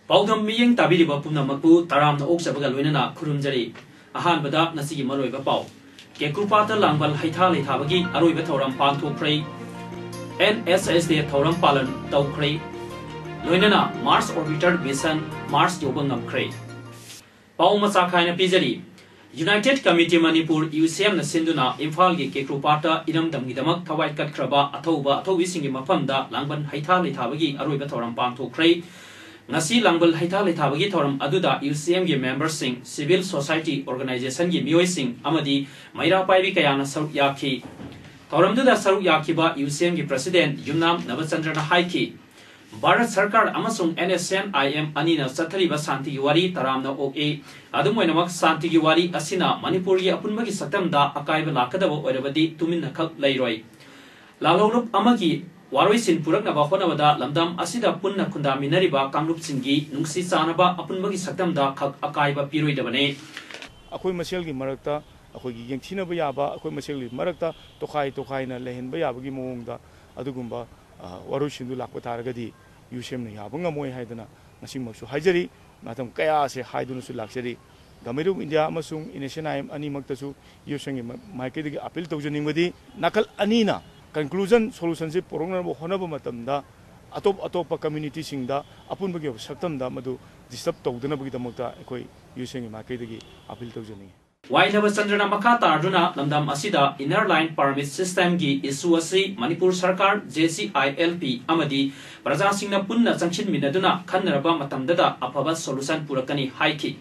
Paodam miyeng tabiriba pumnamaku taramna oksabaga loinana khurumjari ahanbada nasigi maroiba pau kekrupata langbal haitha leithabagi aroiba thoram pangthokhrei NSSD thoram palan tawkhrei loinana Mars orbiter mission Mars yoba ngamkhrei pau macha khaina pijari United Committee Manipur UCM na sinduna Imphal gi kekrupata iramdamgidamak thawai katkraba athowi singi mafamda langban haitha leithabagi aroiba thoram pangthokhrei Nasi langbal haitha leithabagi thoram aduda UCM gi members sing civil society organization gi mioi sing amadi maira paibi kayana saruk yakhi thoram duda saruk yakhiba UCM gi president Yumnam Nabachandra haiki Bharat Sarkar amasung NSNIM anina sathariba santi gi wari taramna oke adumoinamak santi gi wari asina Manipur gi apunmagi saktamda akaiba lakadaba oirabadi tuminna khak leiroi lalolup amagi Waroi sin purak na bahona wada lamdam asida punna kunda minariba kamlup singi nungsi sanaba apunbagi saktamda khak akaiba piroi dabane akoi masel gi marakta akoi gi yengthina ba yaba akoi masel gi marakta tokhai na lehen ba yaba gi moongda adugumba waroi sindu lakpa taragadi UCM na yaba ngamoi haidana ngasimmaksu haijari matam kaya se haiduna su laksari Gamiru India amasung inesinaim ani maktasu UCM gi maikedi gi appeal tawjaningwadi nakal anina conclusion solution se porongna bo honaba matamda atop community singda apun bagi saktamda madu disturb tawdana bagi damakta ekoi UCM market gi appeal tawjani Wailaba Chandra makha tarduna lamdam asida inner line permit system gi issue asi Manipur Sarkar JCILP amadi praja singna punna changchin minaduna khanraba matamdada afaba solution purakani haiki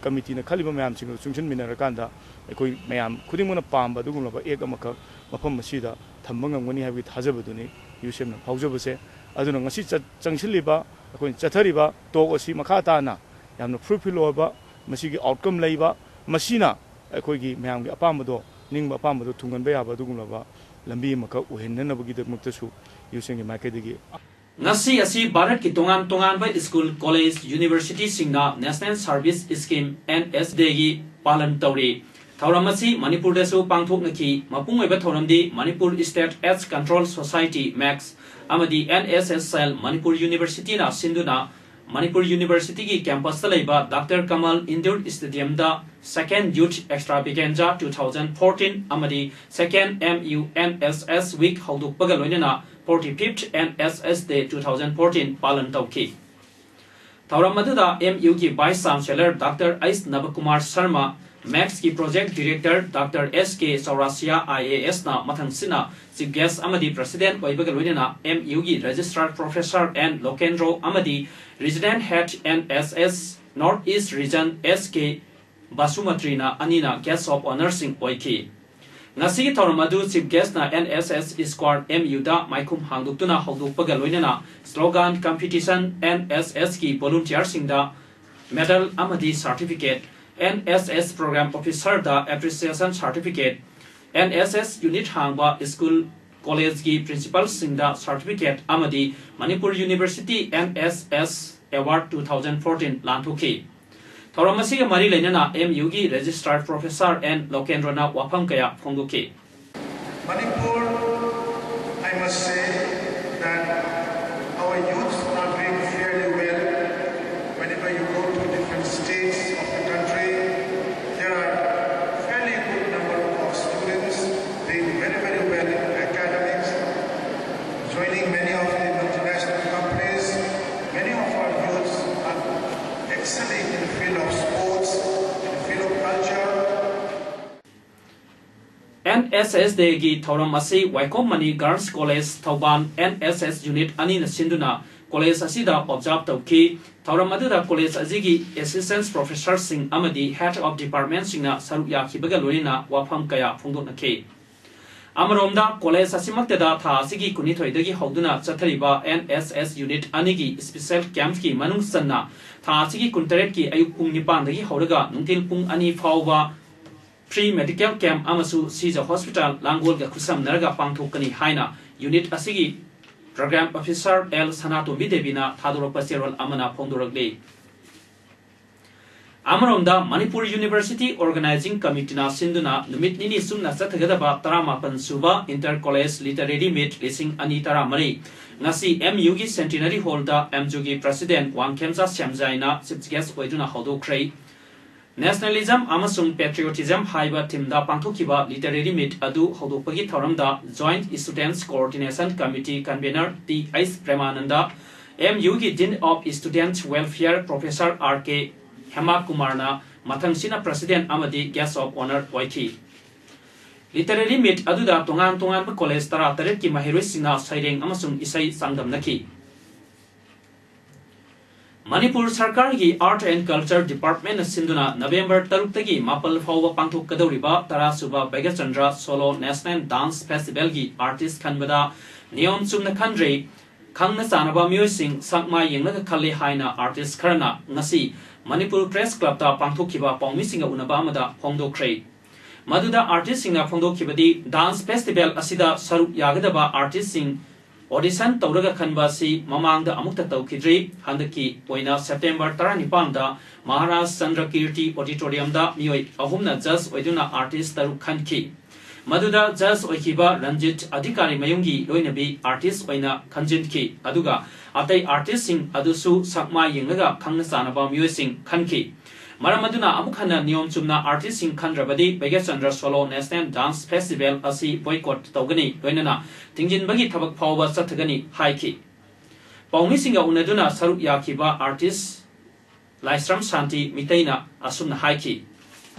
committee na khaliba mayam sing chungchin minarakanda ekoi mayam khudimuna pamba dugumaba ek amaka mafam masida thambangangani habi thajabaduni UCM na faujabase aduna ngasi changchiliba akoi chathariba tok asi makata na yamna fruitful oba masigi outcome leiba masina akoi gi mayam gi apamado ningba apamado thunganba yaba dugumaba lambi maka uhennanabagi dakmaktasu UCM gi marketigi Nasi asi Bharat ki tongan by school college university singna National Service Scheme NSD gi palan tawri Thauramasi Manipur desu pangthoknaki mapung oiba thauramdi Manipur State AIDS Control Society Max amadi NSS cell Manipur University na sinduna Manipur University ki campus ta leiba Dr. Kamal Indoor Stadium da second youth extravaganza 2014 amadi second MUNSS week hauduk pagaloinana 45th NSS Day 2014 palan tawki Thauram maduda MU ki Vice Chancellor Dr. Ais Navakumar Sharma Max ki Project Director Dr. SK Saurasia IAS na mathangsina Chief Guest amadi President oibagaloinana MU ki Registrar Professor N Lokendro amadi Resident Head NSS Northeast Region SK Basumatrina anina Guest of Honor sing oiki Nasi Thoramadu Chief Guest na NSS Squad MU da Maikum Hangduktuna Haudukpaga Loinana Slogan Competition NSS ki Volunteer Singda Medal Amadi Certificate NSS Program Officer da Appreciation Certificate NSS Unit Hangba School College ki Principal Singda Certificate Amadi Manipur University NSS Award 2014 Lantuki Thoramasi ka mari lainana MU gi Registrar Professor N Lokendra na wafam kaya phongduki Manipur, I must say that our youth are doing fairly well. Whenever you go to different states of the country, there are fairly good number of students doing very, very well in academics, joining many of the multinational companies. Many of our youths are excelling in the field of sports, in the field of culture. NSS Degi Thoramasi Waikomani Girls College Thauban NSS Unit Anina Sinduna College Asida observed Tauki Thoramadu College Azigi Assistant Professor Singh Amadi Head of Department Singna Sarukya Kibagalorina Wafam Kaya Fundunake Amaromda college asimaktada tha asigi kunithoidagi hoduna chathariba NSS unit anigi special camp ki manung sanna tha asigi kuntaret ki ayuk pung nipan dagi horaga nungtil pung ani fawba pre medical camp amasu Caesar hospital langol ga khusam naraga pangthokani haina unit asigi program officer L Sanato Bidebina thadoropa serol amana phongdorakle Amaromda Manipur University Organizing Committee na Sinduna Numit Nini Sumna Sathagadaba Taramapan Suba Inter College Literary Meet Racing Anitara Mari Nasi MUG Centenary Holder MJUG President Wang Kemsa Shamjaina Sipsgas Waiduna Hodo Kray Nationalism Amasung Patriotism Haiba Timda Pangtokiba Literary Meet Adu Hodopagi Thoramda Joint Students Coordination Committee Convener T. Ice Premananda MUG Dean of Student Welfare Professor R.K. Hema Kumarna Mathangsina President Amadi Guest of Honor Waiki Literary Meet Aduda Tongan Tongan College Tara Taret ki Mahirisina Saireng Amasung Isai Sangdam Naki Manipur Sarkar gi Art and Culture Department Sinduna November Taruktagi Mapal Fawa Pangthok Kadoriba Tarasuba Begachandra Solo National Dance Festival gi Artist Kanbada Neon Sumna Khandre Khangna Sanaba Musing Sakma Yengna Khali Haina Artist Karana Ngasi Manipur Press Club ta Pangthokiba Pongmisinga Unaba Amada Phongdokre Maduda Artist Singa Phongdokibadi Dance Festival Asida Saruk Yagadaba Artist Sing Audition Tauraga Khanbasi Mamangda Amukta Taukidri Handaki Poina September 19 da Maharaj Chandra Kirti Auditorium da Mioi Ahumna Judge Oiduna Artist Taruk Khanki Maduda Judge Oikiba Ranjit Adhikari Mayungi Loinabi Artist Oina Khanjinki Aduga Atai Artist Sing Adusu Sakma Yenglaga Khangna Sanaba Musing Khanki Maramaduna Amukhana Niom Chumna Artist Sing Khandrabadi Begachandra Solo National Dance Festival Asi Boycott Togani Loinana Tingjin Bagi Tabak Pawa Satagani Haiki Paumi Singa Unaduna Saruk Yakiba Artist Laisram Santi Mitaina Asumna Haiki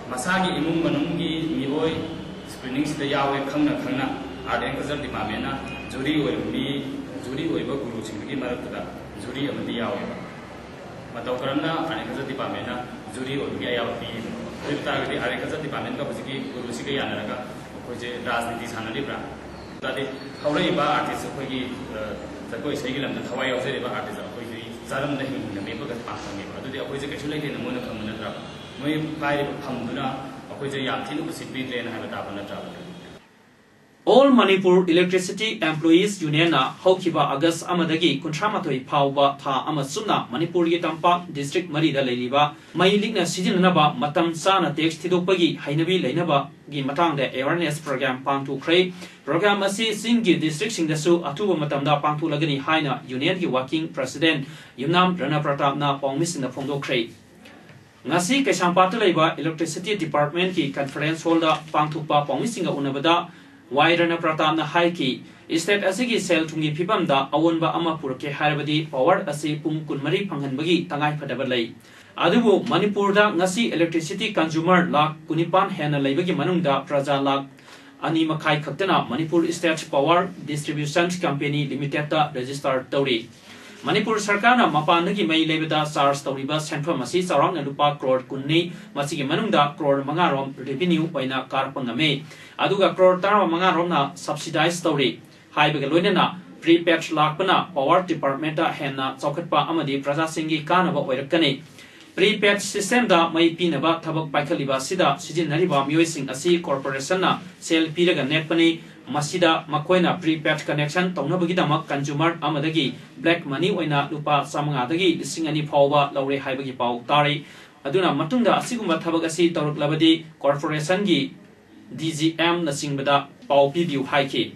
Masagi Imum Manungi Mihoi Screening the Yawe Khangna Art and Culture Department Jury will be Jury Weber Guru Singhi Marakada Jury of the Yawe Matokarana Art and Culture Department Jury will be Ayapi Ripta the Art and Culture Department Kapasiki Guru Siki Yanaka which is Rasniti Sanalibra that is however artists of the Koi Sagil and the Hawaii of the artists of Saram the Maple Pasami the opposite actually in the Mona Kamanatra May Pai Hamduna All Manipur Electricity Employees Union na Hokiba August Amadagi Kuntramatoi Pauba Tha Amasuna Manipur Tampa District Marida Leliba Mailikna Sijinaba Matam Sana Text Tidopagi Hainabi Lainaba Gi Matang the Awareness Program Pangtu Kray Program Asi Singi District Singdasu Atuba Matamda Pangtu Lagani Haina Union Gi Working President Yumnam Rana Pratap na Pongmis in the Pongdo Kray Ngasi Keshampatu Laiba Electricity Department ki Conference Holder Pangtupa Pongmisinga Unabada Wairana Pratap na Haiki State Asigi Sel Tungi Pipamda Awonba Amapurke Harabadi Power Asi Pung Kunmari Panghanbagi Tangai Padabalay Adubu Manipur da Ngasi Electricity Consumer Lak Kunipan Hena Laibagi Manungda Praja Lak Ani Makai Kaktana Manipur State Power Distribution Company Limited da Register Tauri Manipur Sarkana Mapanagi May Lebeda SARS Tauriba Central Masi Sarang and Lupa Crore Kunni Masigi Manunda Crore Mangarom Revenue Oina Karpangame Aduga Crore Tara Mangaromna Subsidized Story High Begaluina Pre-Patch Lakpana Power Department Henna Sokatpa Amadi Praja Singi Kanaba Oirakane Pre-Patch System da May Pinaba Tabak Paikaliba Sida Sijin Nariba Muising Asi Corporation na Sel Piraga Netpani Masida Makoina pre-paid connection Tonabagidama consumer Amadagi black money oina lupa Samangadagi Singani Pawa Laure Haibagi Pau Tari Aduna Matunda Siguma Tabagasi Toruk Labadi Corporation Gi DGM Nasingbada Pau Pidu Haiki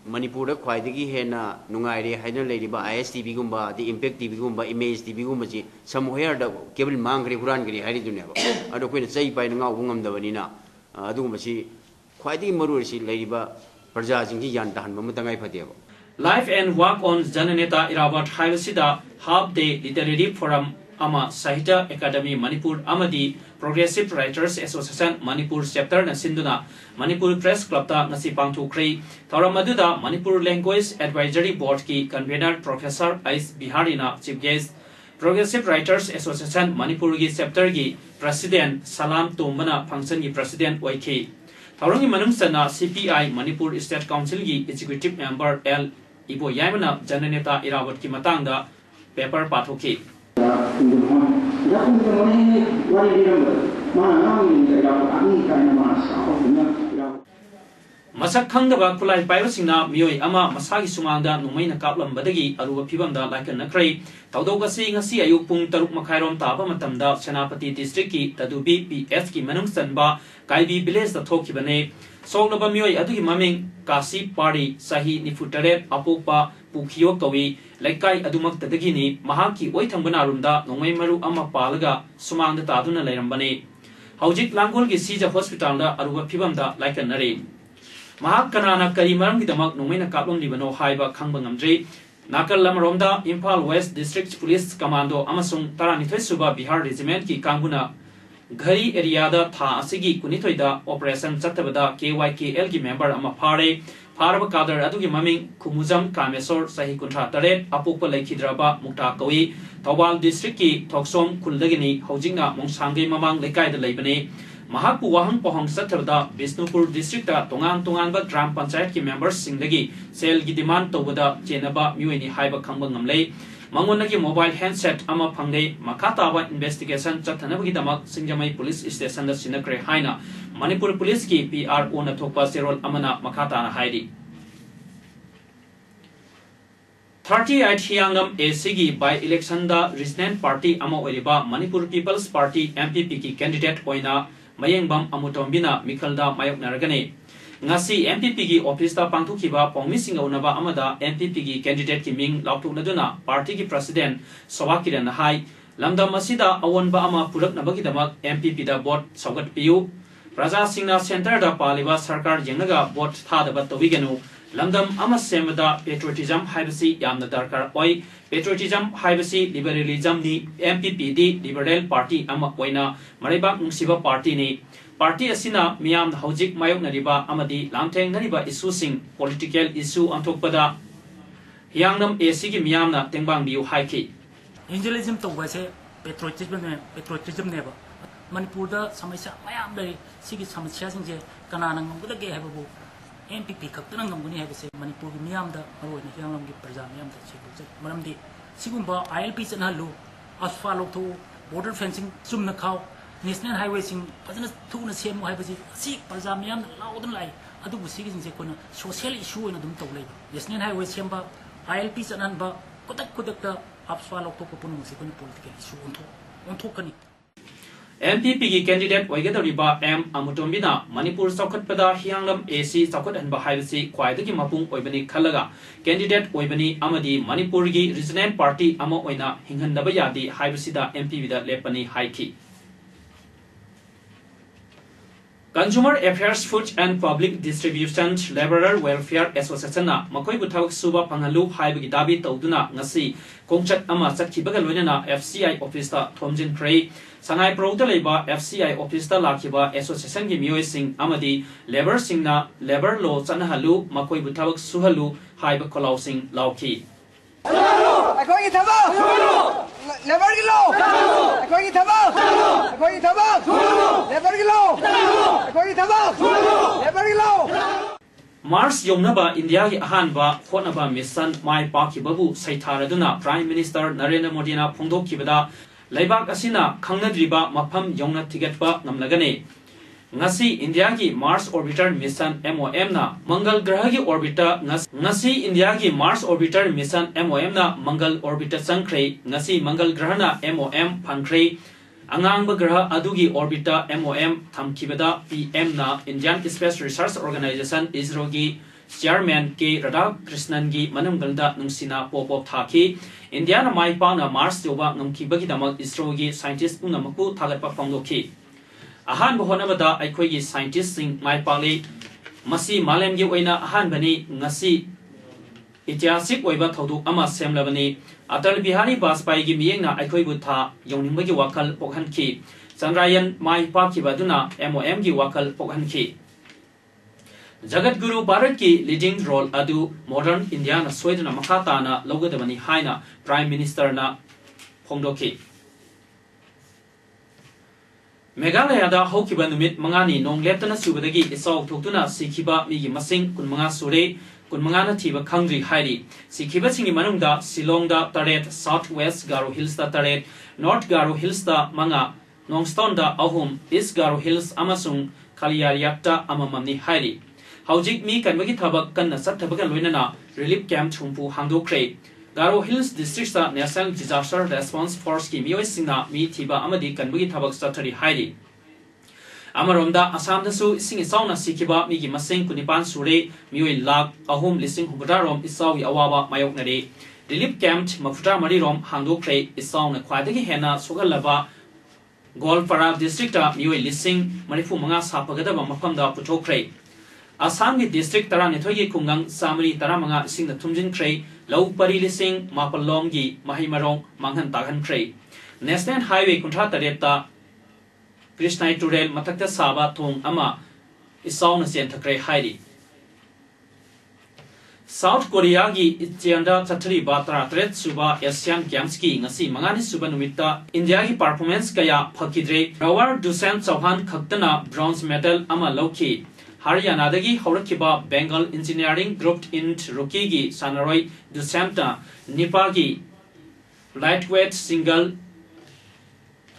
Manipur Quaidigi Hena Nungai Haina Lady by ISTV Gumba, the Impact TV Gumba, Image TV Gumbaji, somewhere the cable mangri Hurangri Haridunevo. I don't quit say by now Wungam the Vanina Adumashi. Quite Marusi Ladiba Perjazing Yantan Mamutangai Pateo. Life and work on Jananeta Irabat Haivasida Half Day Literary Forum Ama Sahita Academy Manipur Amadi Progressive Writers Association Manipur Chapter na Sinduna Manipur Press Club ta Nasi Pangtu Kray Tauramaduda Manipur Language Advisory Board ki Convener Professor Ais Biharina Chief Guest Progressive Writers Association Manipur gi Chapter gi President Salam Tumbana Function gi President YK Taurangi Manungsana CPI Manipur State Council gi Executive Member L Ibo Yamana Jananeta Irawat ki matangda paper pathoki. Masak khangdaba kulai paibasingna mioi ama masagi sumangda numaina kaplambadagi aruba phibamda laikan nakrai taudogasi ngasi ayuk pung 6:30 taba matamda Senapati district ki tadubi PS ki manung sanba kaibi village da thokibane soglaba mioi adugi maming kasi party sahi nifutare apokpa pukhiyo kawi laikai adumak tadagini mahaki oithambana rumda nomai maru ama palaga sumangda taduna lairambane haujik langol gi sija hospital da aruba phibamda laikan nare Mahak kanana kari maram ki damak numaina kaplong libano haiba khangba ngamdre nakal lamaromda Imphal West District Police Commando amasung taranithoi suba Bihar Regiment ki kanguna Ghari area da tha asigi kunithoi da operation chatabada KYKL ki member ama phare pharaba kadar adugi maming Kumuzam Kamesor sahi kuntra tare apokpa laikhidraba mukta kawi Thawal District ki Thoksom Kuldagini haujingna mongsangge mamang lekai da leibane Mahapu wahang pohong satabda Bisnupur District da tongang ba Gram Panchayat ki members singdagi sel gi demand tobada chenaba muini haiba khangba ngamle mangonagi mobile handset ama phangdei makata ba investigation chathanabagi damak singjamai police station da sinakre haina Manipur police ki PRO na thokpa serol amana makata na haidi 38 Hiangam ACG by election da Resistance Party ama oiriba Manipur People's Party MPP ki candidate oina Mayengbam Amutombina Mikalda Mayok Naragane Ngasi MPP gi office da pangthukiba pongmising unaba amada MPP gi candidate ki ming lautuknaduna party ki president Sawakiran hai lamdam masida awonba ama puraknabagi damak MPP da vote saugat piu Praja Singna Center da paliba sarkar jengnaga vote thadaba tobigenu lamdam ama semada patriotism haibasi yamna darkar oi patriotism haibasi liberalism ni MPP di Liberal Party ama oina maribak nungsiba party ni party asina miyam hojik mayok nariba amadi lamtheng nariba issue sing political issue antokpada hiangnam AC gi miyam na tengbang biu haiki evangelism to wase patriotism ne ba manipur da samasya mayam dai sigi samasya sing je kanana ngudage hababu MPP kaktan ngamguni habise manipur gi miyam da maroi na hiangnam gi praja miyam da chi maramdi sigumba ILP chanalu asfalok to border fencing chumna khaw national highway sing fazana thuna semu haibasi si praja miyam laudun lai adubu sigi sing se kona social issue ina dum tawlai national highway semba ILP chanan ba kodak da asfalok to kopun musi kona political issue onto kani MPP ki candidate oigadariba M Amutombina Manipur Saukhatpada Hianglam AC Saukhat anba haibasi khwaidagi mapung oibani khalaga candidate oibani amadi Manipur gi Resistance Party ama oina hinghandaba yadi haibasida MPP da lepani haiki Consumer Affairs Food and Public Distribution Laborer Welfare Association na makoi buthawak suba pangalu haibagi dabi tawduna ngasi kongchat ama chatkibaga loinana FCI office ta thomjin khrei Sangai Prouda Leba FCI office da lakiba association gi mioi sing amadi labor sing na labor law chanahalu makoi buthawak suhalu haiba kolau sing lauki Akoi thaba labor gi law akoi thaba labor gi law akoi thaba labor gi law Mars Yongnaba India gi ahanba khonaba mission mai pakibabu saitharaduna Prime Minister Narendra Modi na phongdokkibada Laibak asina khangnadriba mafam yongna tigetpa ngamlagane ngasi India gi Mars Orbiter Mission MOM na Mangal Graha gi orbiter ngasi India gi Mars Orbiter Mission MOM na Mangal Orbiter sangkhrei ngasi Mangal Graha na MOM phankrei angang graha adugi orbiter MOM thamkibada PM na Indian Space Research Organization ISRO gi Chairman K Radhakrishnan gi manamgalda nungsina pop thaki India na maipa na Mars joba ngamkibagi damak ISRO gi scientist punamaku thagatpa phongdokhi ahan bohonabada aikhoi gi scientist sing maipale masi malem gi oina ahan bani ngasi ityasik oiba thoduk ama semlabani Atal Bihari Vajpayee gi miyengna aikhoi butha yongningbagi wakal pokhanki Chandrayaan maipa kibaduna MOM gi wakal pokhanki Jagat Guru Bharat ki leading role adu modern India na soidana makata na logadabani haina Prime Minister na phongdokhi Meghalayada haukiba numit mangani nong leptana subadagi isau thoktuna sikhiba migi masing kunmanga sure kunmangana thiba khangri hairi sikhiba singi manungda Shillongda taret Southwest Garo Hills da taret North Garo Hills da manga Nongstone da ahum East Garo Hills amasung Kaliyariyakta amamamni hairi haujik mi kanbagi thabak kanna satthabaga loinana relief camp thumpu hangdokre Garo Hills District sa National Disaster Response Force ki miyoi singna mi thiba amadi kanbagi thabak sathari hairi Amaromda Assam dasu ising isauna sikiba migi masing kunipan sure miyoi lak ahum lising humbudarom isawi awawa mayoknare relief camp mafuta marirom hangdokre isauna khwadagi hena sugalaba Golpara District miyoi lising marifu manga sapagadaba mafamda puthokre Assam ki district tara nithogi kungang samari tara manga ising na tumjin kre lau pari lising mapalom gi mahimarong manghan taghan kre National Highway kuntra tareta Krishnai Turel matakta saba thong ama isauna sen thakre hairi South Korea gi ichianda chathri batra threat suba Asian Games ki ngasi mangani suba numita India gi performance kaya phakidre Rawar Dusan Chauhan khaktana bronze medal ama lauki Haryana dagi haurakhiba Bengal Engineering Group in Rookie gi Sanaroi Dusanta Nepal gi lightweight single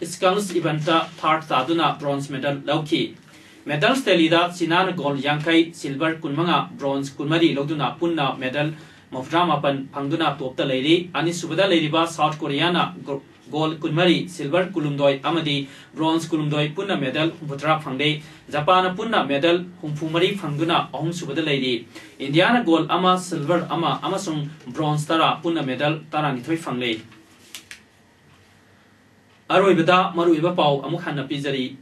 Skulls eventa third taduna bronze medal lauki medals telida Sinan gold yankai silver kunmanga bronze kunmari loduna punna medal maframa pan phangduna topta leiri ani subada leiriba South Koreana gold kunmari silver kulumdoi amadi bronze kulumdoi punna medal humputra phangde Japan punna medal humphumari phangduna ahum subada leiri Indiana gold ama silver ama amasung bronze tara punna medal tara nithoi phangle Aroibada maruiba pau amuk hanna pizari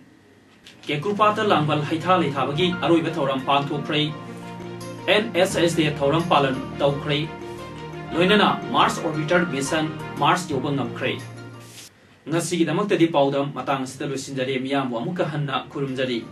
ke krupata langbal haitha leithabagi aroiba thoram pangthokre NSS de thoram palan tawkre loinana Mars orbiter mission Mars yobang ngamkre ngasi gi damak tadi paudam matang sita losinjari miyam amuka hanna kurumjari